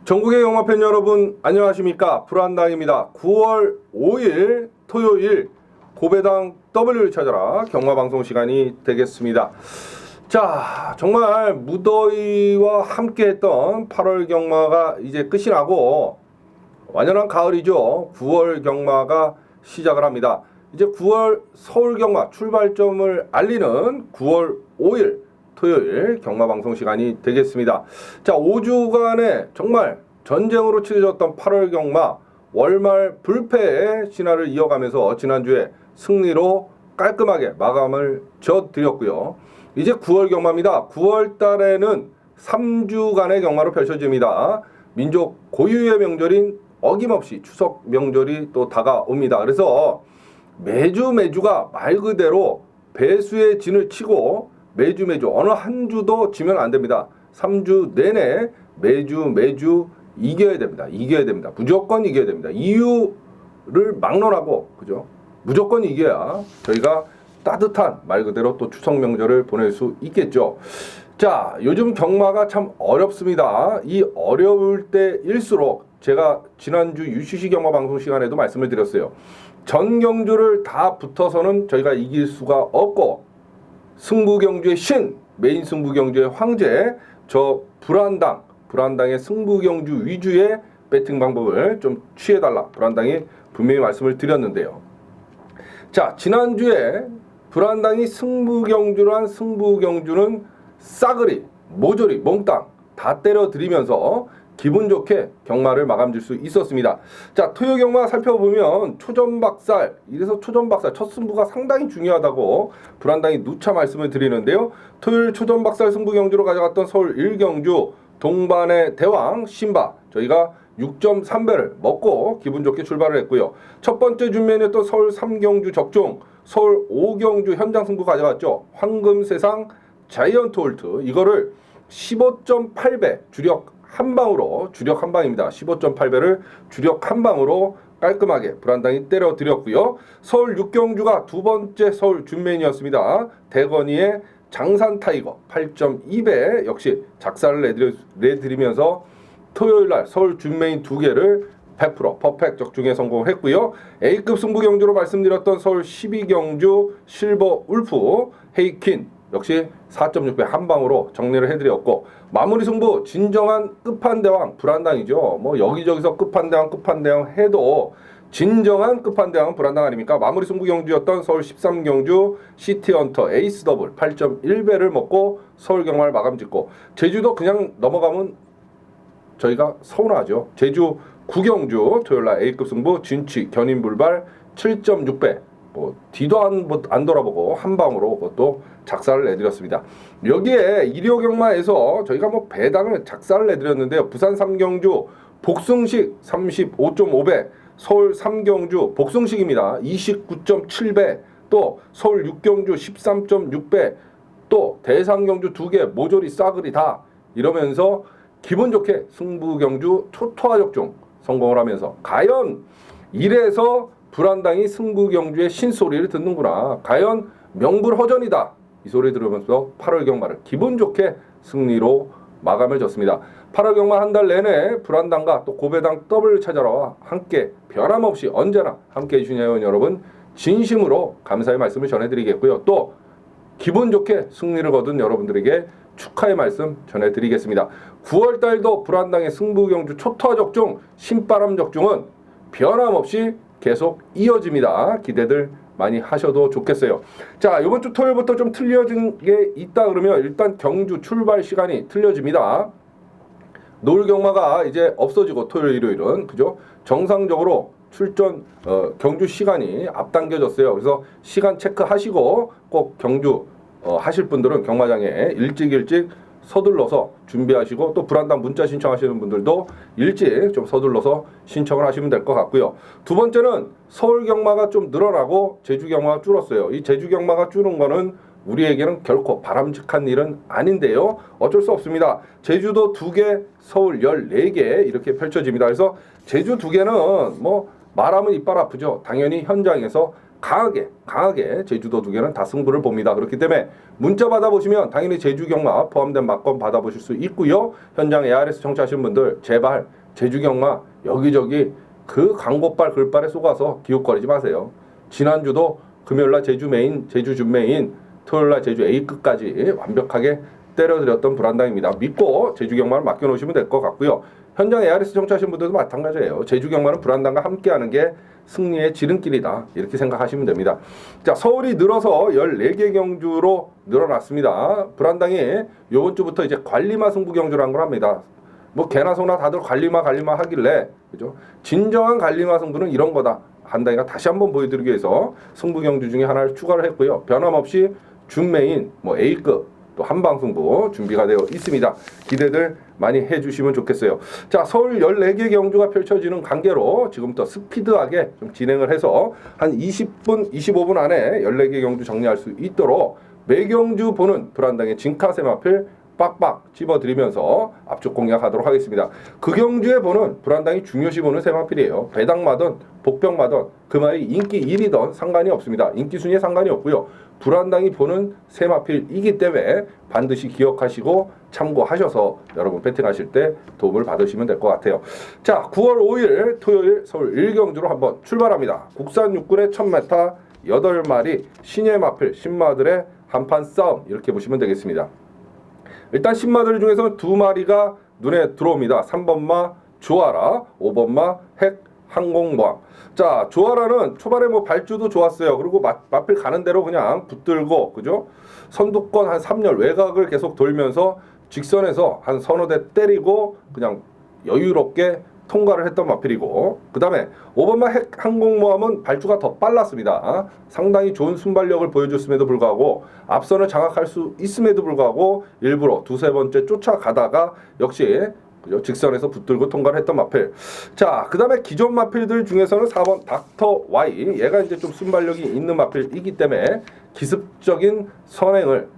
전국의 영화팬 여러분 안녕하십니까, 불안당입니다. 9월 5일 토요일 고배당 W를 찾아라 경마방송 시간이 되겠습니다. 자, 정말 무더위와 함께했던 8월 경마가 이제 끝이 나고 완연한 가을이죠. 9월 경마가 시작을 합니다. 이제 9월 서울 경마 출발점을 알리는 9월 5일 토요일 경마방송 시간이 되겠습니다. 자, 5주간의 정말 전쟁으로 치러졌던 8월 경마 월말 불패의 신화를 이어가면서 지난주에 승리로 깔끔하게 마감을 지어드렸고요. 이제 9월 경마입니다. 9월 달에는 3주간의 경마로 펼쳐집니다. 민족 고유의 명절인 어김없이 추석 명절이 또 다가옵니다. 그래서 매주가 말 그대로 배수의 진을 치고 매주 어느 한 주도 지면 안 됩니다. 3주 내내 매주 이겨야 됩니다. 무조건 이겨야 됩니다. 이유를 막론하고, 그죠? 무조건 이겨야 저희가 따뜻한 말 그대로 또 추석 명절을 보낼 수 있겠죠. 자, 요즘 경마가 참 어렵습니다. 이 어려울 때일수록 제가 지난주 UCC 경마 방송 시간에도 말씀을 드렸어요. 전 경주를 다 붙어서는 저희가 이길 수가 없고, 승부경주의 신, 메인 승부경주의 황제, 저 불안당의 승부경주 위주의 배팅 방법을 좀 취해달라, 불안당이 분명히 말씀을 드렸는데요. 자, 지난주에 불안당이 승부경주란 승부경주는 싸그리, 모조리, 몽땅 다 때려드리면서 기분 좋게 경마를 마감질 수 있었습니다. 자, 토요 경마 살펴보면 초전박살, 이래서 초전박살, 첫 승부가 상당히 중요하다고 불안당이 누차 말씀을 드리는데요. 토요일 초전박살 승부 경주로 가져갔던 서울 1경주 동반의 대왕 신바, 저희가 6.3배를 먹고 기분 좋게 출발을 했고요. 첫 번째 준비했던 서울 3경주 적중, 서울 5경주 현장 승부 가져갔죠. 황금세상 자이언트 홀트, 이거를 15.8배 주력 한방입니다. 15.8배를 주력 한방으로 깔끔하게 불안당이 때려드렸고요. 서울 6경주가 두 번째 서울 준메인이었습니다. 대건이의 장산 타이거 8.2배 역시 작사를 내드리면서 토요일날 서울 준메인 두 개를 100% 퍼펙트 적중에 성공을 했고요. A급 승부 경주로 말씀드렸던 서울 12경주 실버 울프 헤이킨 역시 4.6배 한방으로 정리를 해드렸고, 마무리 승부 진정한 끝판대왕 불안당이죠. 뭐 여기저기서 끝판대왕 해도 진정한 끝판대왕은 불안당 아닙니까? 마무리 승부 경주였던 서울 13경주 시티헌터 에이스 더블 8.1배를 먹고 서울 경마를 마감 짓고, 제주도 그냥 넘어가면 저희가 서운하죠. 제주 9경주 토요일날 A급 승부 진취 견인불발 7.6배, 뭐 뒤도 안 돌아보고 한방으로 그것도 작사를 내드렸습니다. 여기에 일요 경마에서 저희가 뭐 배당을 작사를 내드렸는데요. 부산 3경주 복승식 35.5배, 서울 3경주 복승식입니다. 29.7배, 또 서울 6경주 13.6배, 또 대상경주 2개 모조리 싸그리 다 이러면서 기분 좋게 승부경주 초토화 적중 성공을 하면서, 과연 이래서 불안당이 승부경주의 신소리를 듣는구나, 과연 명불허전이다, 이 소리 들으면서 8월 경마를 기분 좋게 승리로 마감을 졌습니다. 8월 경마 한 달 내내 불안당과 또 고배당 W를 찾아라 함께 변함없이 언제나 함께 해주신 회원 여러분 진심으로 감사의 말씀을 전해드리겠고요. 또 기분 좋게 승리를 거둔 여러분들에게 축하의 말씀 전해드리겠습니다. 9월달도 불안당의 승부경주 초토화 적중, 신바람 적중은 변함없이 계속 이어집니다. 기대들 많이 하셔도 좋겠어요. 자, 이번 주 토요일부터 좀 틀려진 게 있다 그러면 일단 경주 출발 시간이 틀려집니다. 노을 경마가 이제 없어지고 토요일 일요일은, 그죠? 정상적으로 출전 경주 시간이 앞당겨졌어요. 그래서 시간 체크하시고 꼭 경주 하실 분들은 경마장에 일찍 서둘러서 준비하시고, 또 불안당 문자 신청하시는 분들도 일찍 좀 서둘러서 신청을 하시면 될 것 같고요. 두 번째는 서울 경마가 좀 늘어나고 제주 경마가 줄었어요. 이 제주 경마가 줄은 거는 우리에게는 결코 바람직한 일은 아닌데요. 어쩔 수 없습니다. 제주도 2개, 서울 14개 이렇게 펼쳐집니다. 그래서 제주 2개는 뭐 말하면 이빨 아프죠. 당연히 현장에서 강하게 제주도 두 개는 다 승부를 봅니다. 그렇기 때문에 문자 받아보시면 당연히 제주 경마 포함된 막건 받아보실 수 있고요. 현장 ARS 청취하시는 분들 제발 제주 경마 여기저기 그 광고빨 글빨에 속아서 기웃거리지 마세요. 지난주도 금요일날 제주 메인, 제주 준메인, 토요일날 제주 A급까지 완벽하게 때려드렸던 불안당입니다. 믿고 제주 경마를 맡겨놓으시면 될 것 같고요. 현장 ARS 청취하시는 분들도 마찬가지예요. 제주 경마는 불안당과 함께하는 게 승리의 지름길이다. 이렇게 생각하시면 됩니다. 자, 서울이 늘어서 14개 경주로 늘어났습니다. 불안당이 요번 주부터 이제 관리마 승부 경주라는 걸 합니다. 뭐 개나 소나 다들 관리마 하길래 그죠? 진정한 관리마 승부는 이런 거다. 한다이가 다시 한번 보여드리기 위해서 승부 경주 중에 하나를 추가를 했고요. 변함없이 준메인, 뭐 A급 또 한방승부 준비가 되어 있습니다. 기대들 많이 해주시면 좋겠어요. 자, 서울 14개 경주가 펼쳐지는 관계로 지금부터 스피드하게 좀 진행을 해서 한 20분, 25분 안에 14개 경주 정리할 수 있도록 매경주 보는 불안당의 진카세 마필 빡빡 집어드리면서 앞쪽 공략하도록 하겠습니다. 그 경주에 보는 불안당이 중요시 보는 세마필이에요. 배당마든 복병마든 그 말이 인기 1위든 상관이 없습니다. 인기 순위에 상관이 없고요. 불안당이 보는 세마필이기 때문에 반드시 기억하시고 참고하셔서 여러분 배팅하실 때 도움을 받으시면 될 것 같아요. 자, 9월 5일 토요일 서울 1경주로 한번 출발합니다. 국산 육군의 1000m 8마리 신예 마필 신마들의 한판 싸움 이렇게 보시면 되겠습니다. 일단 신마들 중에서는 2마리가 눈에 들어옵니다. 3번마 조아라, 5번마 핵 항공모함. 자, 조아라는 초반에 뭐 발주도 좋았어요. 그리고 마필 가는 대로 그냥 붙들고 그죠? 선두권 한 3열 외곽을 계속 돌면서 직선에서 한 서너 대 때리고 그냥 여유롭게 통과를 했던 마필이고, 그 다음에 5번마 핵 항공모함은 발주가 더 빨랐습니다. 상당히 좋은 순발력을 보여줬음에도 불구하고 앞선을 장악할 수 있음에도 불구하고 일부러 두세 번째 쫓아가다가 역시 그죠? 직선에서 붙들고 통과를 했던 마필. 자, 그 다음에 기존 마필들 중에서는 4번 닥터 Y, 얘가 이제 좀 순발력이 있는 마필이기 때문에 기습적인 선행을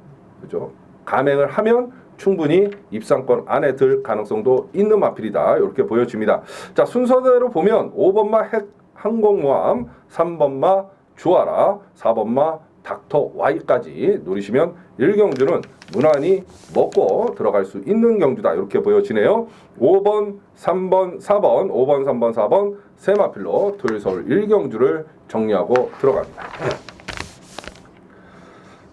그죠? 감행을 하면 충분히 입상권 안에 들 가능성도 있는 마필이다. 이렇게 보여집니다. 자, 순서대로 보면 5번마 핵 항공모함, 3번마 주아라, 4번마 닥터 Y까지 노리시면 1경주는 무난히 먹고 들어갈 수 있는 경주다. 이렇게 보여지네요. 5번, 3번, 4번, 5번, 3번, 4번 세 마필로 토요일 서울 1경주를 정리하고 들어갑니다.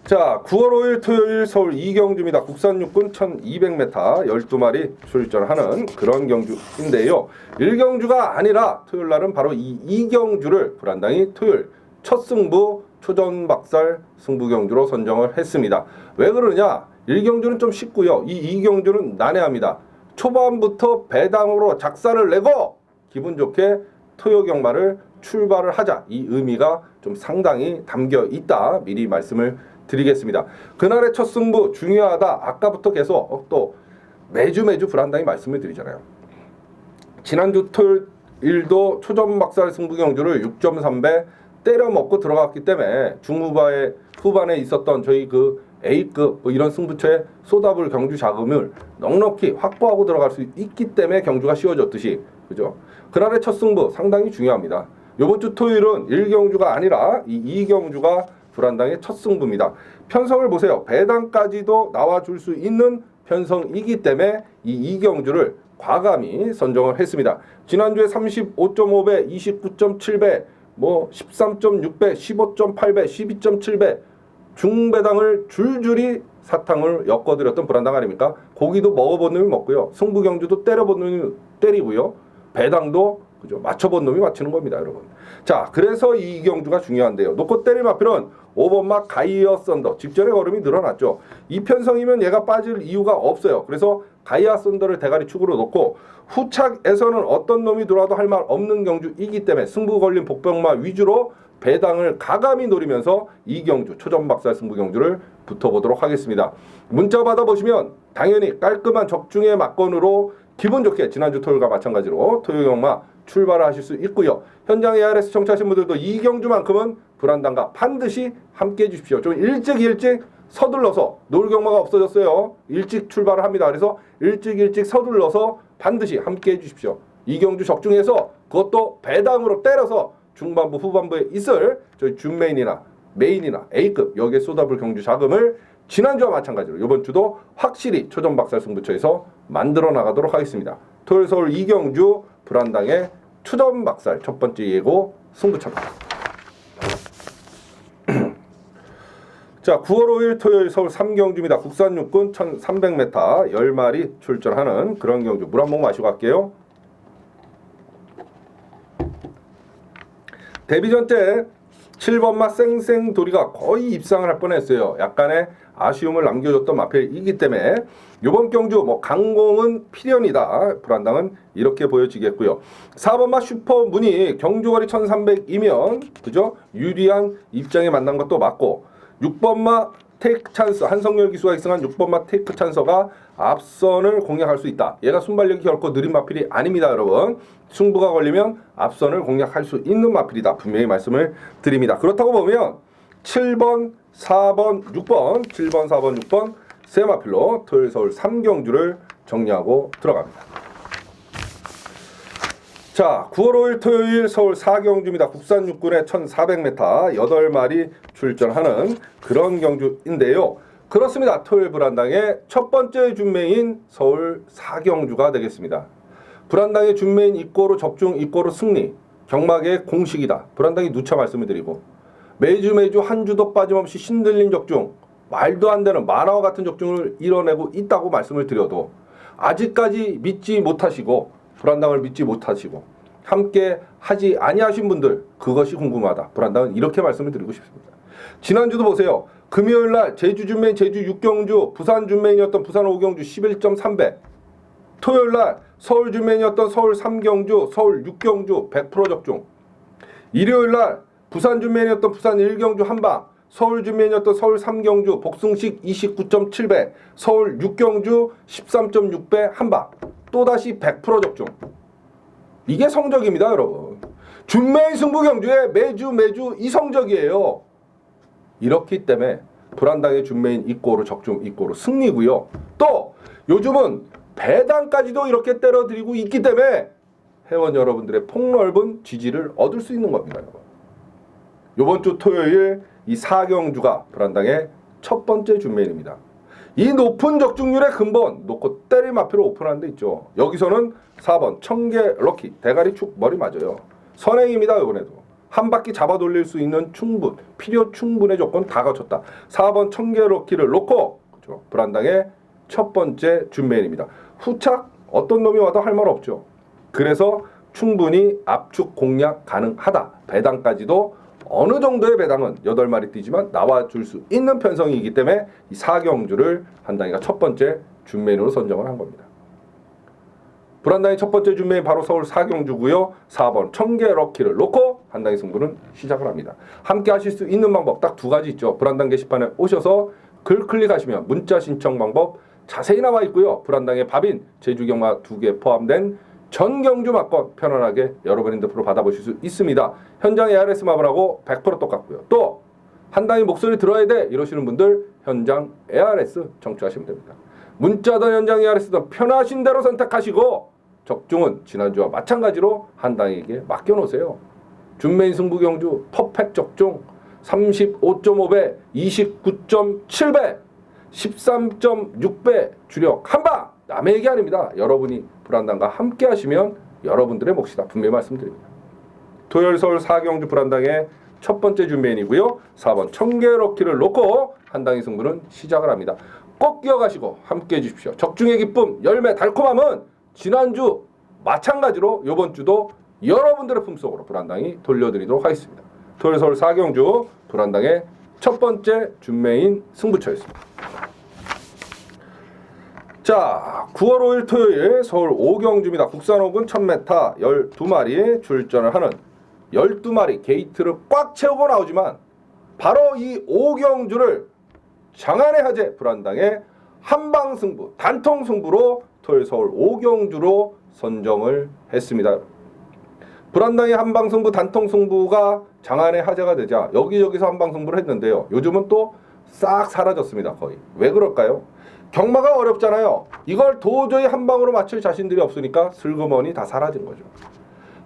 자, 9월 5일 토요일 서울 2경주입니다. 국산 육군 1200m 12마리 출전하는 그런 경주인데요. 1경주가 아니라 토요일 날은 바로 이 2경주를 불안당이 토요일 첫 승부 초전박살 승부 경주로 선정을 했습니다. 왜 그러냐? 1경주는 좀 쉽고요. 이 2경주는 난해합니다. 초반부터 배당으로 작사를 내고 기분 좋게 토요 경마를 출발을 하자. 이 의미가 좀 상당히 담겨 있다. 미리 말씀을 드리겠습니다. 그날의 첫 승부 중요하다. 아까부터 계속 또 매주 불안당히 말씀을 드리잖아요. 지난주 토요일도 초전박살 승부 경주를 6.3배 때려 먹고 들어갔기 때문에 후반에 있었던 저희 그 A급 뭐 이런 승부처에 쏟아부을 경주 자금을 넉넉히 확보하고 들어갈 수 있기 때문에 경주가 쉬워졌듯이 그죠? 그날의 첫 승부 상당히 중요합니다. 이번 주 토요일은 1경주가 아니라 이 2경주가 불안당의 첫 승부입니다. 편성을 보세요. 배당까지도 나와줄 수 있는 편성이기 때문에 이 2경주를 과감히 선정을 했습니다. 지난주에 35.5배, 29.7배, 뭐 13.6배, 15.8배, 12.7배 중배당을 줄줄이 사탕을 엮어드렸던 불안당 아닙니까? 고기도 먹어본 놈이 먹고요. 승부경주도 때려본 놈이 때리고요. 배당도 그죠? 맞춰본 놈이 맞추는 겁니다, 여러분. 자, 그래서 이 경주가 중요한데요. 놓고 때릴 마필은 5번마 가이어 썬더. 직전에 걸음이 늘어났죠. 이 편성이면 얘가 빠질 이유가 없어요. 그래서 가이어 썬더를 대가리 축으로 놓고 후착에서는 어떤 놈이 들어와도 할 말 없는 경주이기 때문에 승부 걸린 복병마 위주로 배당을 가감히 노리면서 이 경주 초전박살 승부 경주를 붙어보도록 하겠습니다. 문자 받아보시면 당연히 깔끔한 적중의 막건으로 기분 좋게 지난주 토요일과 마찬가지로 토요 경마 출발을 하실 수 있고요. 현장 ARS 청취하신 분들도 이 경주만큼은 불안당과 반드시 함께 해주십시오. 좀 일찍 서둘러서 놀 경마가 없어졌어요. 일찍 출발을 합니다. 그래서 일찍 서둘러서 반드시 함께 해주십시오. 이 경주 적중해서 그것도 배당으로 때려서 중반부 후반부에 있을 저희 준메인이나 메인이나 A급 여기에 쏟아볼 경주 자금을 지난주와 마찬가지로 이번 주도 확실히 초전박살 승부처에서 만들어 나가도록 하겠습니다. 토요일 서울 2경주 불안당의 초전박살 첫 번째 예고 승부처입니다. 자, 9월 5일 토요일 서울 3경주입니다. 국산 육군 1300m 10마리 출전하는 그런 경주. 물 한 모금 마시고 갈게요. 데뷔전 때 7번마 쌩쌩도리가 거의 입상을 할 뻔했어요. 약간의 아쉬움을 남겨줬던 마필이기 때문에 이번 경주 강공은 필연이다. 불안당은 이렇게 보여지겠고요. 4번마 슈퍼문이 경주거리 1300이면 그죠? 유리한 입장에 만난 것도 맞고 6번마 테이크 찬스 한성열 기수가 입성한 6번마 테이크 찬서가 앞선을 공략할 수 있다. 얘가 순발력이 결코 느린 마필이 아닙니다, 여러분. 승부가 걸리면 앞선을 공략할 수 있는 마필이다. 분명히 말씀을 드립니다. 그렇다고 보면 7번, 4번, 6번, 7번, 4번, 6번 세 마필로 토요일 서울 3경주를 정리하고 들어갑니다. 자, 9월 5일 토요일 서울 4경주입니다. 국산 육군의 1400m 8마리 출전하는 그런 경주인데요. 그렇습니다. 토요일 불안당의 첫 번째 준매인 서울 4경주가 되겠습니다. 불안당의 준매인 입고로 적중, 입고로 승리, 경막의 공식이다. 불안당이 누차 말씀을 드리고 매주 한 주도 빠짐없이 신들린 적중, 말도 안 되는 만화와 같은 적중을 이뤄내고 있다고 말씀을 드려도 아직까지 믿지 못하시고 불안당을 믿지 못하시고 함께 하지 아니하신 분들 그것이 궁금하다. 불안당은 이렇게 말씀을 드리고 싶습니다. 지난주도 보세요. 금요일날 제주 준메인 제주 6경주 부산 준메인이었던 부산 5경주 11.3배 토요일날 서울 준메인이었던 서울 3경주 서울 6경주 100% 적중 일요일날 부산 준메인이었던 부산 1경주 한방 서울 준메인이었던 서울 3경주 복승식 29.7배 서울 6경주 13.6배 한방 또다시 100% 적중. 이게 성적입니다, 여러분. 준메인 승부 경주에 매주 이 성적이에요. 이렇기 때문에 불안당의 준메인 입고로 적중, 입고로 승리고요. 또 요즘은 배당까지도 이렇게 때려드리고 있기 때문에 회원 여러분들의 폭넓은 지지를 얻을 수 있는 겁니다, 여러분. 이번 주 토요일 이 4경주가 불안당의 첫 번째 준메인입니다. 이 높은 적중률의 근본 놓고 때릴 마표로 오픈하는 데 있죠. 여기서는 4번 청계 럭키 대가리 축 머리 맞아요. 선행입니다. 이번에도 한 바퀴 잡아 돌릴 수 있는 필요 충분의 조건 다 갖췄다. 4번 청계 럭키를 놓고 그렇죠? 불안당의 첫 번째 준메인입니다. 후착 어떤 놈이 와도 할 말 없죠. 그래서 충분히 압축 공략 가능하다. 배당까지도 어느 정도의 배당은 8마리 뛰지만 나와줄 수 있는 편성이기 때문에 이 4경주를 한당이가 첫 번째 준메인으로 선정을 한 겁니다. 불한당의 첫 번째 준메인 바로 서울 4경주고요. 4번 청계 럭키를 놓고 한당의 승부는 시작을 합니다. 함께 하실 수 있는 방법 딱 두 가지 있죠. 불한당 게시판에 오셔서 글 클릭하시면 문자 신청 방법 자세히 나와 있고요. 불한당의 밥인 제주경마 2개 포함된 전 경주 막건 편안하게 여러분 핸드폰으로 받아보실 수 있습니다. 현장 ARS 마블하고 100% 똑같고요. 또 한당이 목소리 들어야 돼 이러시는 분들 현장 ARS 청취하시면 됩니다. 문자든 현장 ARS든 편하신 대로 선택하시고 적중은 지난주와 마찬가지로 한당에게 맡겨놓으세요. 준메인 승부 경주 퍼펙트 적중 35.5배 29.7배 13.6배 주력 한방 남의 얘기 아닙니다. 여러분이 불안당과 함께 하시면 여러분들의 몫이다. 분명히 말씀드립니다. 토요일 서울 4경주 불안당의 첫 번째 준메인이고요. 4번 청계 럭키를 놓고 한당의 승부는 시작을 합니다. 꼭 기억하시고 함께 해주십시오. 적중의 기쁨 열매 달콤함은 지난주 마찬가지로 이번 주도 여러분들의 품속으로 불안당이 돌려드리도록 하겠습니다. 토요일 서울 4경주 불안당의 첫 번째 준메인 승부처였습니다. 자, 9월 5일 토요일 서울 5경주입니다. 국산 5군 1000m 12마리 출전을 하는 12마리 게이트를 꽉 채우고 나오지만 바로 이 5경주를 장안의 화제 불안당의 한방승부, 단통승부로 토요일 서울 5경주로 선정을 했습니다. 불안당의 한방승부, 단통승부가 장안의 화제가 되자 여기저기서 한방승부를 했는데요. 요즘은 또 싹 사라졌습니다. 거의. 왜 그럴까요? 경마가 어렵잖아요. 이걸 도저히 한방으로 맞출 자신들이 없으니까 슬그머니 다 사라진 거죠.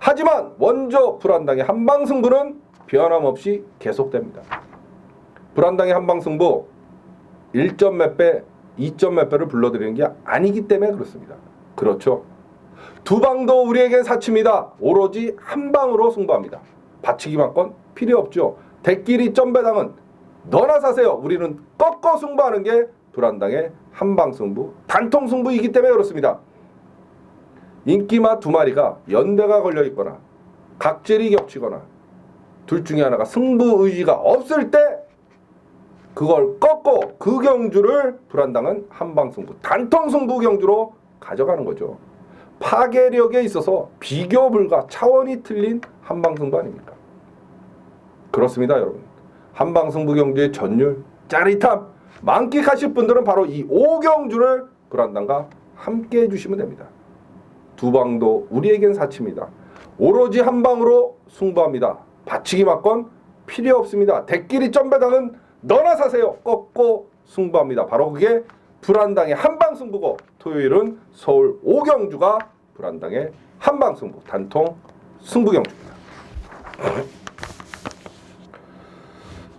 하지만 먼저 불안당의 한방승부는 변함없이 계속됩니다. 불안당의 한방승부 1점 몇 배, 2점 몇 배를 불러들이는 게 아니기 때문에 그렇습니다. 그렇죠. 두 방도 우리에겐 사치입니다. 오로지 한 방으로 승부합니다. 받치기 만건 필요 없죠. 대끼리 점배당은 너나 사세요. 우리는 꺾어 승부하는 게 불안당의 한방 승부, 단통 승부이기 때문에 그렇습니다. 인기마 두 마리가 연대가 걸려 있거나 각질이 겹치거나 둘 중에 하나가 승부 의지가 없을 때 그걸 꺾고 그 경주를 불안당은 한방 승부, 단통 승부 경주로 가져가는 거죠. 파괴력에 있어서 비교 불가, 차원이 틀린 한방 승부 아닙니까? 그렇습니다, 여러분. 한방 승부 경주의 전율, 짜릿함 만끽하실 분들은 바로 이 5경주를 불안당과 함께 해주시면 됩니다. 두 방도 우리에겐 사치입니다. 오로지 한 방으로 승부합니다. 받치기 맞건 필요 없습니다. 대끼리 점배당은 너나 사세요. 꺾고 승부합니다. 바로 그게 불안당의 한방 승부고, 토요일은 서울 5경주가 불안당의 한방 승부, 단통 승부 경주입니다.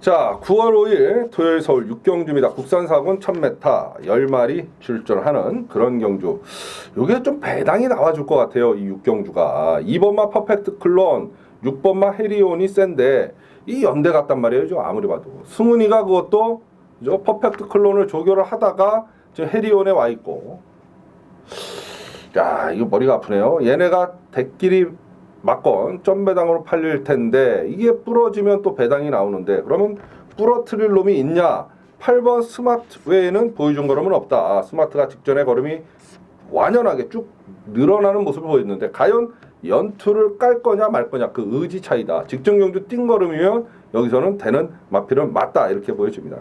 자, 9월 5일 토요일 서울 6경주입니다. 국산사군 1000m 10마리 출전하는 그런 경주. 요게 좀 배당이 나와줄 것 같아요. 이 6경주가 2번마 퍼펙트 클론, 6번마 해리온이 센데 이 연대 같단 말이에요. 아무리 봐도 승훈이가 그것도 퍼펙트 클론을 조교를 하다가 지금 해리온에 와 있고, 야, 이거 머리가 아프네요. 얘네가 대끼리 맞건 점배당으로 팔릴 텐데 이게 부러지면 또 배당이 나오는데, 그러면 부러뜨릴 놈이 있냐? 8번 스마트 외에는 보여준 걸음은 없다. 스마트가 직전에 걸음이 완연하게 쭉 늘어나는 모습을 보였는데 과연 연투를 깔 거냐 말 거냐, 그 의지 차이다. 직전 경주 뛴 걸음이면 여기서는 되는 마필은 맞다, 이렇게 보여집니다.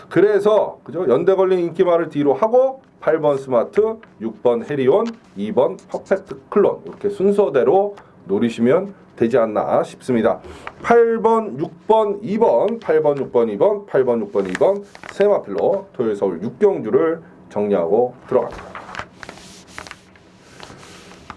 그래서 그죠, 연대 걸린 인기말을 뒤로 하고 8번 스마트, 6번 해리온, 2번 퍼펙트 클론, 이렇게 순서대로 노리시면 되지 않나 싶습니다. 8번, 6번, 2번, 8번, 6번, 2번, 8번, 6번, 2번 세 마필로 토요일 서울 6경주를 정리하고 들어갑니다.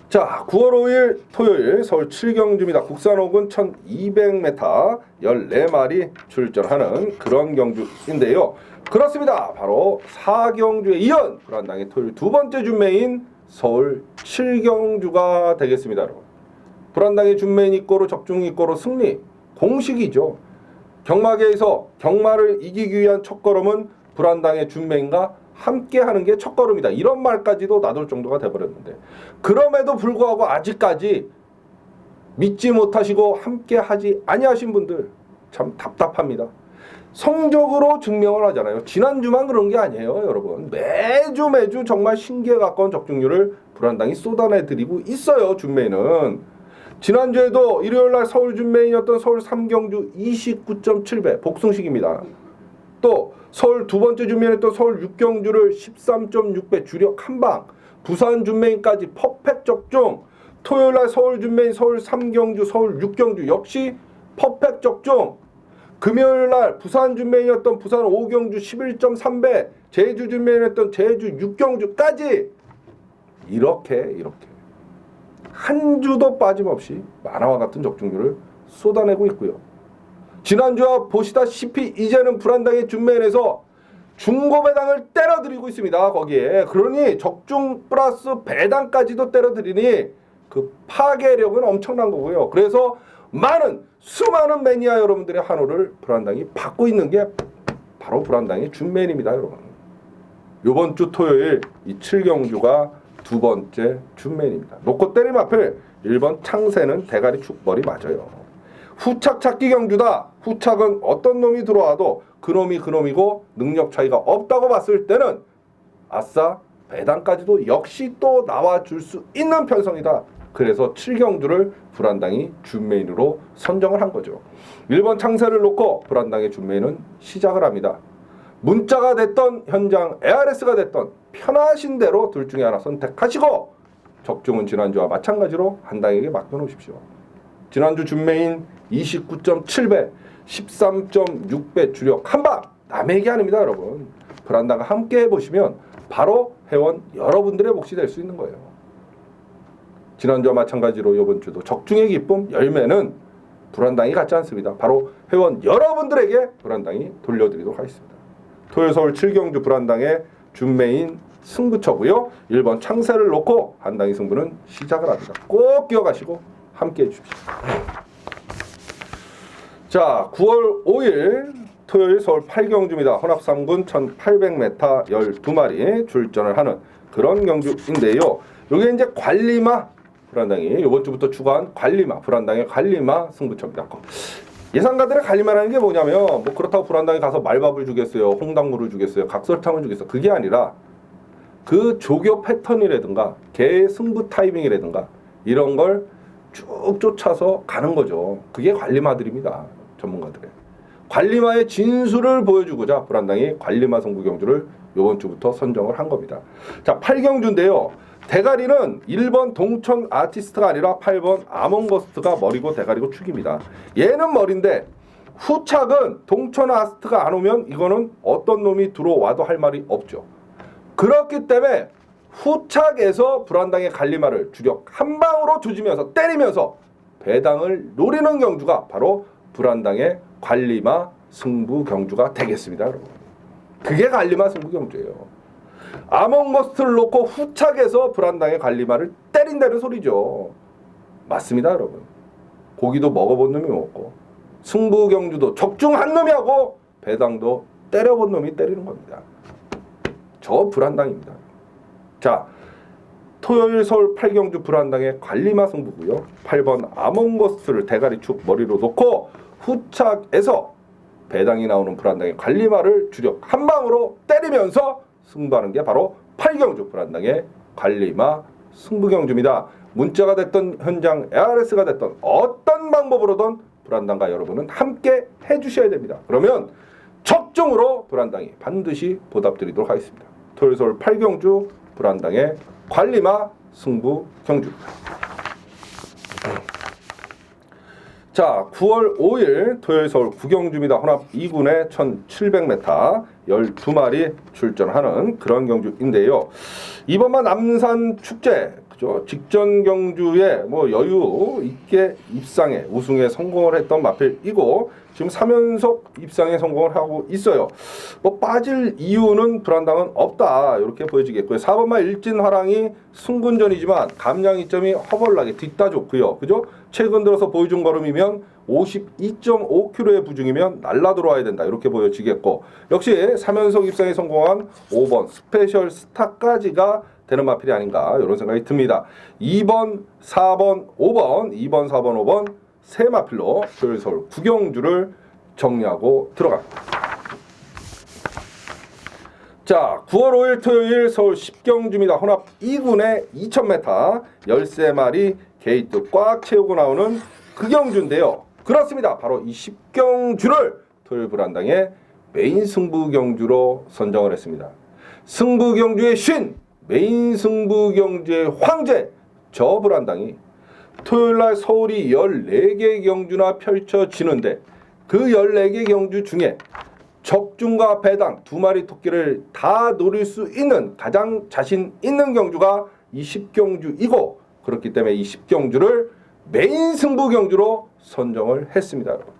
자, 9월 5일 토요일 서울 7경주입니다. 국산호군 1200m 14마리 출전하는 그런 경주인데요. 그렇습니다. 바로 4경주에 이은 불안당의 토요일 두 번째 준매인 서울 7경주가 되겠습니다. 여러분. 불안당의 준매인 이꼬로 적중 이꼬로 승리 공식이죠. 경마계에서 경마를 이기기 위한 첫걸음은 불안당의 준매인과 함께 하는 게 첫걸음이다. 이런 말까지도 놔둘 정도가 돼버렸는데, 그럼에도 불구하고 아직까지 믿지 못하시고 함께 하지 아니하신 분들 참 답답합니다. 성적으로 증명을 하잖아요. 지난주만 그런 게 아니에요, 여러분. 매주 정말 신기에 가까운 적중률을 불안당이 쏟아내드리고 있어요, 준매인은. 지난주에도 일요일날 서울 준매인이었던 서울 3경주 29.7배 복승식입니다. 또 서울 두 번째 준매인했던 서울 6경주를 13.6배 주력 한방, 부산 준매인까지 퍼펙트 적중, 토요일날 서울 준매인 서울 3경주 서울 6경주 역시 퍼펙트 적중, 금요일날 부산 준매인이었던 부산 5경주 11.3배, 제주 준매인했던 제주 6경주까지 이렇게 한 주도 빠짐없이 만화와 같은 적중률을 쏟아내고 있고요. 지난주와 보시다시피 이제는 불안당의 준매인에서 중고배당을 때려드리고 있습니다. 거기에. 그러니 적중 플러스 배당까지도 때려드리니 그 파괴력은 엄청난 거고요. 그래서 수많은 매니아 여러분들의 한호를 불안당이 받고 있는 게 바로 불안당의 준매인입니다, 여러분. 이번 주 토요일 이 7경주가 두 번째 준매인입니다. 놓고 때림 앞을 1번 창세는 대가리 축벌이 맞아요. 후착 찾기 경주다. 후착은 어떤 놈이 들어와도 그놈이고 능력 차이가 없다고 봤을 때는 아싸 배당까지도 역시 또 나와줄 수 있는 편성이다. 그래서 7경주를 불안당이 준매인으로 선정을 한 거죠. 1번 창세를 놓고 불안당의 준매인은 시작을 합니다. 문자가 됐던 현장 ARS가 됐던 편하신 대로 둘 중에 하나 선택하시고 적중은 지난주와 마찬가지로 한 당에게 맡겨놓으십시오. 지난주 준매인 29.7배 13.6배 주력 한방 남의 얘기 아닙니다, 여러분. 불안당과 함께 해보시면 바로 회원 여러분들의 몫이 될 수 있는 거예요. 지난주와 마찬가지로 이번 주도 적중의 기쁨 열매는 불안당이 같지 않습니다. 바로 회원 여러분들에게 불안당이 돌려드리도록 하겠습니다. 토요일 서울 7경주 불안당의 준메인 승부처고요. 1번 창세를 놓고 한당의 승부는 시작을 합니다. 꼭 기억하시고 함께해 주십시오. 자, 9월 5일 토요일 서울 8경주입니다. 혼합 3군 1800m 12마리 출전을 하는 그런 경주인데요. 이게 이제 관리마 불안당이 이번 주부터 추가한 관리마 불안당의 관리마 승부처입니다. 예상가들의 관리마라는 게 뭐냐면 뭐 그렇다고 불안당이 가서 말밥을 주겠어요, 홍당무를 주겠어요, 각설탕을 주겠어요. 그게 아니라 그 조교 패턴이라든가 개의 승부 타이밍이라든가 이런 걸 쭉 쫓아서 가는 거죠. 그게 관리마들입니다. 전문가들의 관리마의 진수를 보여주고자 불안당이 관리마 승부 경주를 이번 주부터 선정을 한 겁니다. 자, 8경주인데요. 대가리는 1번 동천 아티스트가 아니라 8번 아몽거스트가 머리고 대가리고 축입니다. 얘는 머리인데 후착은 동천 아티스트가 안 오면 이거는 어떤 놈이 들어와도 할 말이 없죠. 그렇기 때문에 후착에서 불안당의 관리마를 주력 한 방으로 조지면서 때리면서 배당을 노리는 경주가 바로 불안당의 관리마 승부 경주가 되겠습니다, 여러분. 그게 관리마 승부 경주예요. 아몽거스트를 놓고 후착에서 불안당의 관리마를 때린다는 소리죠. 맞습니다, 여러분. 고기도 먹어본 놈이 먹고 승부 경주도 적중한 놈이 하고 배당도 때려본 놈이 때리는 겁니다. 저 불안당입니다. 자, 토요일 서울 8경주 불안당의 관리마 승부고요. 8번 아몽거스트를 대가리축 머리로 놓고 후착에서 배당이 나오는 불안당의 관리마를 주력 한 방으로 때리면서 승부하는 게 바로 8경주 불안당의 관리마 승부경주입니다. 문자가 됐던 현장 ARS가 됐던 어떤 방법으로든 불안당과 여러분은 함께 해주셔야 됩니다. 그러면 적중으로 불안당이 반드시 보답드리도록 하겠습니다. 토요일 서울 8경주 불안당의 관리마 승부경주. 자, 9월 5일 토요일 서울 9경주입니다. 혼합 2군의 1700m 12마리 출전하는 그런 경주인데요. 이번만 남산 축제 그죠? 직전 경주에 뭐 여유 있게 입상에 우승에 성공을 했던 마필이고 지금 3연속 입상에 성공을 하고 있어요. 뭐 빠질 이유는 불안당은 없다 이렇게 보여지겠고요. 4번마 일진화랑이 승군전이지만 감량 이점이 허벌나게 뒤따 좋고요. 그죠? 최근 들어서 보여준 걸음이면 52.5kg의 부중이면 날라 들어와야 된다 이렇게 보여지겠고 역시 3연속 입상에 성공한 5번 스페셜 스타까지가 되는 마필이 아닌가 이런 생각이 듭니다. 2번, 4번, 5번, 2번, 4번, 5번 세 마필로 토요일 서울 9경주를 정리하고 들어갑니다. 자, 9월 5일 토요일 서울 10경주입니다. 혼합 2군의 2000m 13마리 게이트 꽉 채우고 나오는 그 경주인데요. 그렇습니다. 바로 이 10경주를 토요일 불안당의 메인 승부 경주로 선정을 했습니다. 승부 경주의 신, 메인 승부 경주의 황제, 저 불안당이 토요일날 서울이 14개 경주나 펼쳐지는데 그 14개 경주 중에 적중과 배당 두 마리 토끼를 다 노릴 수 있는 가장 자신 있는 경주가 이 10경주이고 그렇기 때문에 이 10경주를 메인 승부 경주로 선정을 했습니다. 여러분.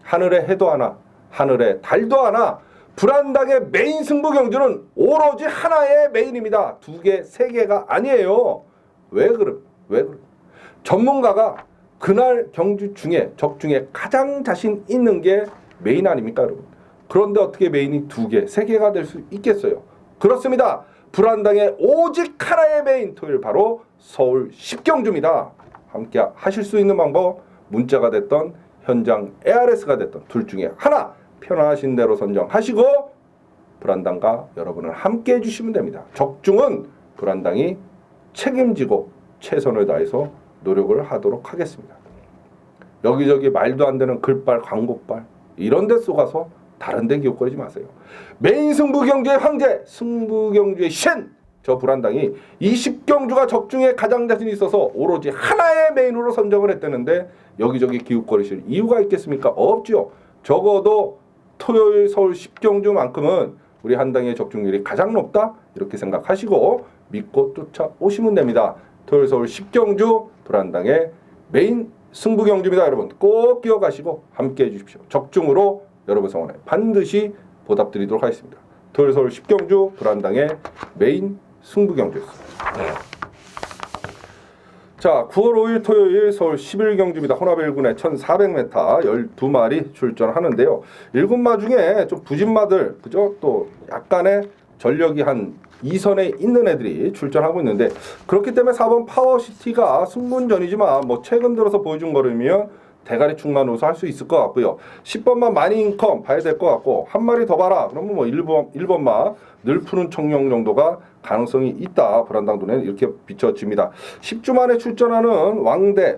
하늘의 해도 하나, 하늘의 달도 하나, 불안당의 메인 승부 경주는 오로지 하나의 메인입니다. 두 개, 세 개가 아니에요. 왜 그래? 전문가가 그날 경주 중에 적중에 가장 자신 있는 게 메인 아닙니까, 여러분? 그런데 어떻게 메인이 두 개, 세 개가 될 수 있겠어요? 그렇습니다. 불안당의 오직 하나의 메인 토요일 바로 서울 10경주입니다. 함께 하실 수 있는 방법 문자가 됐던 현장 ARS가 됐던 둘 중에 하나 편하신 대로 선정하시고 불안당과 여러분은 함께 해주시면 됩니다. 적중은 불안당이 책임지고 최선을 다해서 노력을 하도록 하겠습니다. 여기저기 말도 안 되는 글빨, 광고빨 이런 데 쏘가서 다른 데 기웃거리지 마세요. 메인 승부 경주의 황제, 승부 경주의 신, 저 불안당이 20경주가 적중에 가장 자신이 있어서 오로지 하나의 메인으로 선정을 했다는데 여기저기 기웃거리실 이유가 있겠습니까? 없죠. 적어도 토요일 서울 10경주만큼은 우리 한당의 적중률이 가장 높다 이렇게 생각하시고 믿고 쫓아오시면 됩니다. 토요일 서울 10경주 불안당의 메인 승부 경주입니다. 여러분 꼭 기억하시고 함께해 주십시오. 적중으로 여러분 성원에 반드시 보답드리도록 하겠습니다. 토요일 서울 10경주 불안당의 메인 승부 경주였습니다. 자, 9월 5일 토요일 서울 11경주입니다. 혼합 1군에 1400m 12마리 출전하는데요. 1군마 중에 좀 부진마들, 그죠? 또 약간의 전력이 한 2선에 있는 애들이 출전하고 있는데, 그렇기 때문에 4번 파워시티가 승문전이지만 뭐 최근 들어서 보여준 거라면 대가리 충만 우수 할 수 있을 것 같고요. 10번마 마니인컴 봐야 될 것 같고, 한 마리 더 봐라. 그러면 뭐 1번마 늘 푸는 청룡 정도가 가능성이 있다. 불안당 눈에는 이렇게 비춰집니다. 10주 만에 출전하는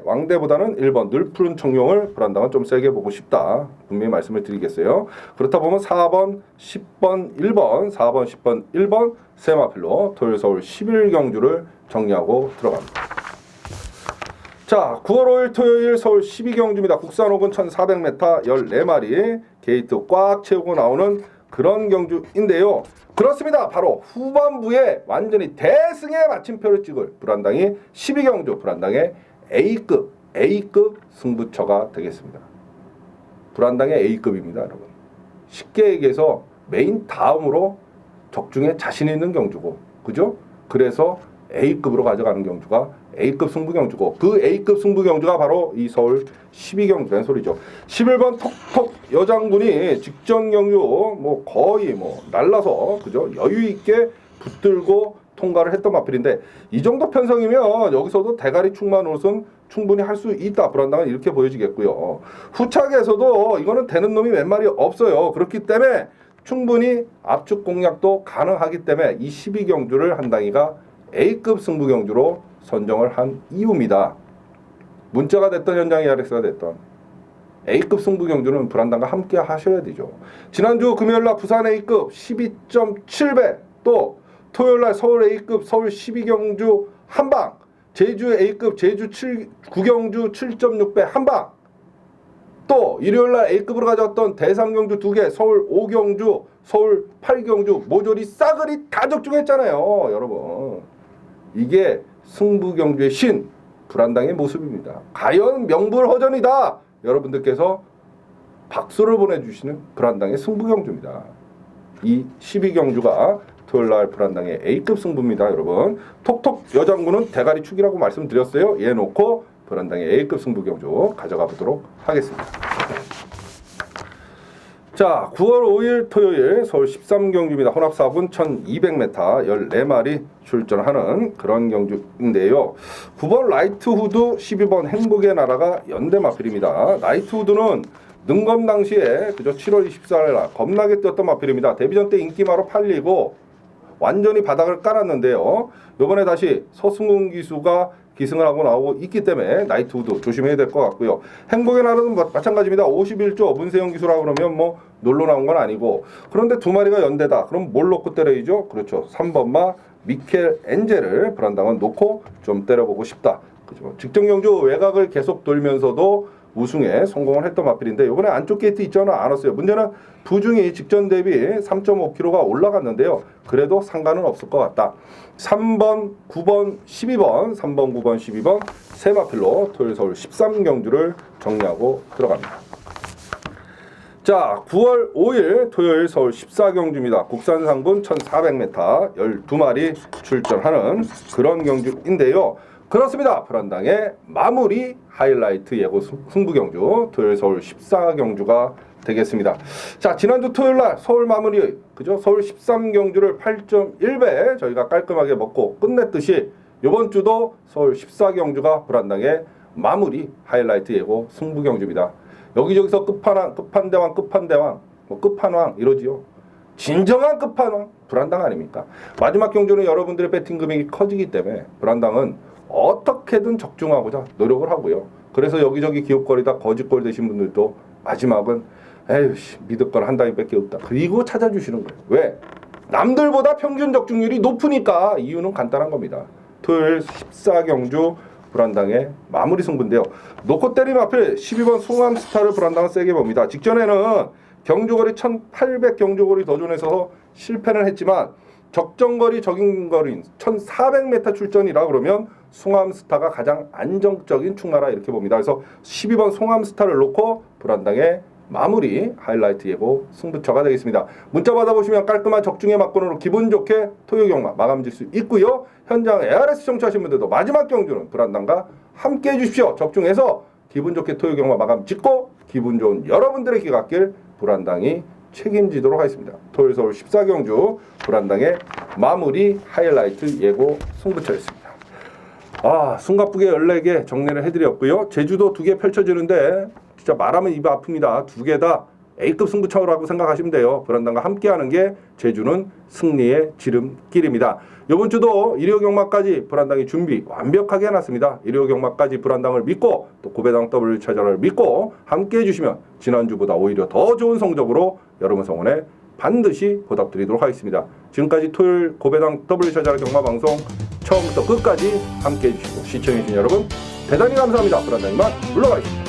왕대보다는 1번 늘 푸른 청룡을 불안당은 좀 세게 보고 싶다. 분명히 말씀을 드리겠어요. 그렇다 보면 4번, 10번, 1번, 4번, 10번, 1번 세 마필로 토요일 서울 11경주를 정리하고 들어갑니다. 자, 9월 5일 토요일 서울 12경주입니다. 국산 5군 1400m 14마리 게이트 꽉 채우고 나오는 그런 경주인데요. 그렇습니다. 바로 후반부에 완전히 대승의 마침표를 찍을 불안당이 12경주 불안당의 A급 승부처가 되겠습니다. 불안당의 A급입니다, 여러분. 쉽게 얘기해서 메인 다음으로 적중에 자신 있는 경주고, 그죠? 그래서 A급으로 가져가는 경주가 A급 승부 경주고, 그 A급 승부 경주가 바로 이 서울 12경주라는 소리죠. 11번 톡톡 여장군이 직전 경주 뭐 거의 뭐 날라서, 그죠? 여유 있게 붙들고 통과를 했던 마필인데, 이 정도 편성이면 여기서도 대가리 충만 우승 충분히 할 수 있다. 불안당은 이렇게 보여지겠고요. 후착에서도 이거는 되는 놈이 몇 마리 없어요. 그렇기 때문에 충분히 압축 공략도 가능하기 때문에 이 12경주를 한 당이가 A급 승부 경주로 선정을 한 이유입니다. 문자가 됐던 현장 ERX가 됐던 A급 승부 경주는 불안당과 함께 하셔야 되죠. 지난주 금요일날 부산 A급 12.7배, 또 토요일날 서울 A급 서울 12경주 한방, 제주 A급 제주 9경주 7.6배 한방, 또 일요일날 A급으로 가져왔던 대상경주 2개 서울 5경주 서울 8경주 모조리 싸그리 다 적중했잖아요. 여러분, 이게 승부경주의 신 불안당의 모습입니다. 과연 명불허전이다. 여러분들께서 박수를 보내주시는 불안당의 승부경주입니다. 이 12경주가 토요일날 불안당의 A급 승부입니다. 여러분, 톡톡 여장군은 대가리 축이라고 말씀드렸어요. 얘 놓고 불안당의 A급 승부경주 가져가 보도록 하겠습니다. 자, 9월 5일 토요일 서울 13경주입니다. 혼합 4분 1200m 14마리 출전하는 그런 경주인데요. 9번 라이트 후드, 12번 행복의 나라가 연대 마필입니다. 라이트 후드는 능검 당시에 그저 7월 24일 날 겁나게 뛰었던 마필입니다. 데뷔전 때 인기마로 팔리고 완전히 바닥을 깔았는데요. 이번에 다시 서승훈 기수가 기승을 하고 나오고 있기 때문에 나이트우드 조심해야 될 것 같고요. 행복의 나라는 마찬가지입니다. 51조 문세영 기수라고 그러면 뭐 놀러 나온 건 아니고, 그런데 두 마리가 연대다. 그럼 뭘 놓고 때려야죠? 그렇죠. 3번마 미켈 엔젤을 불안당은 놓고 좀 때려보고 싶다. 그죠? 직전 경주 외곽을 계속 돌면서도 우승에 성공을 했던 마필인데, 이번에 안쪽 게이트 있잖아 안 왔어요. 문제는 부중이 직전 대비 3.5kg가 올라갔는데요. 그래도 상관은 없을 것 같다. 3번, 9번, 12번, 3번, 9번, 12번 세 마필로 토요일 서울 13경주를 정리하고 들어갑니다. 자, 9월 5일 토요일 서울 14경주입니다. 국산 상분 1400m 12마리 출전하는 그런 경주인데요. 그렇습니다. 불안당의 마무리 하이라이트 예고 승부경주 토요일 서울 14경주가 되겠습니다. 자, 지난주 토요일날 서울 마무리, 그죠? 서울 13경주를 8.1배 저희가 깔끔하게 먹고 끝냈듯이 이번 주도 서울 14경주가 불안당의 마무리 하이라이트 예고 승부경주입니다. 여기저기서 끝판대왕, 뭐 끝판왕 이러지요. 진정한 끝판왕 불안당 아닙니까? 마지막 경주는 여러분들의 배팅 금액이 커지기 때문에 불안당은 어떻게든 적중하고자 노력을 하고요. 그래서 여기저기 기웃거리다 거짓골 되신 분들도 마지막은 에휴 믿을 건 한 방밖에 없다. 그리고 찾아주시는 거예요. 왜? 남들보다 평균 적중률이 높으니까. 이유는 간단한 겁니다. 토요일 14경주 불안당의 마무리 승부인데요. 놓고 때림 앞에 12번 송암스타를 불안당은 세게 봅니다. 직전에는 경주거리 1800 경주거리 도전해서 실패는 했지만 적정거리 적인거리인 1400m 출전이라 그러면 송암스타가 가장 안정적인 축마라 이렇게 봅니다. 그래서 12번 송암스타를 놓고 불안당의 마무리 하이라이트 예고 승부처가 되겠습니다. 문자 받아보시면 깔끔한 적중의 막권으로 기분 좋게 토요 경마 마감 질 수 있고요. 현장 ARS 청취하신 분들도 마지막 경주는 불안당과 함께 해주십시오. 적중해서 기분 좋게 토요 경마 마감 짓고 기분 좋은 여러분들의 기각길 불안당이 책임지도록 하겠습니다. 토요일 서울 14경주 불안당의 마무리 하이라이트 예고 승부처였습니다. 숨가쁘게 14개 정리를 해드렸고요. 제주도 2개 펼쳐지는데 진짜 말하면 입이 아픕니다. 2개 다 A급 승부처라고 생각하시면 돼요. 불안당과 함께하는 게 제주는 승리의 지름길입니다. 이번 주도 일요 경마까지 불안당이 준비 완벽하게 해놨습니다. 일요 경마까지 불안당을 믿고 또 고배당 W 찾아라를 믿고 함께 해주시면 지난주보다 오히려 더 좋은 성적으로 여러분 성원에 반드시 보답드리도록 하겠습니다. 지금까지 토요일 고배당 W 찾아라 경마방송 처음부터 끝까지 함께 해주시고 시청해주신 여러분 대단히 감사합니다. 불안당이만 물러가겠습니다.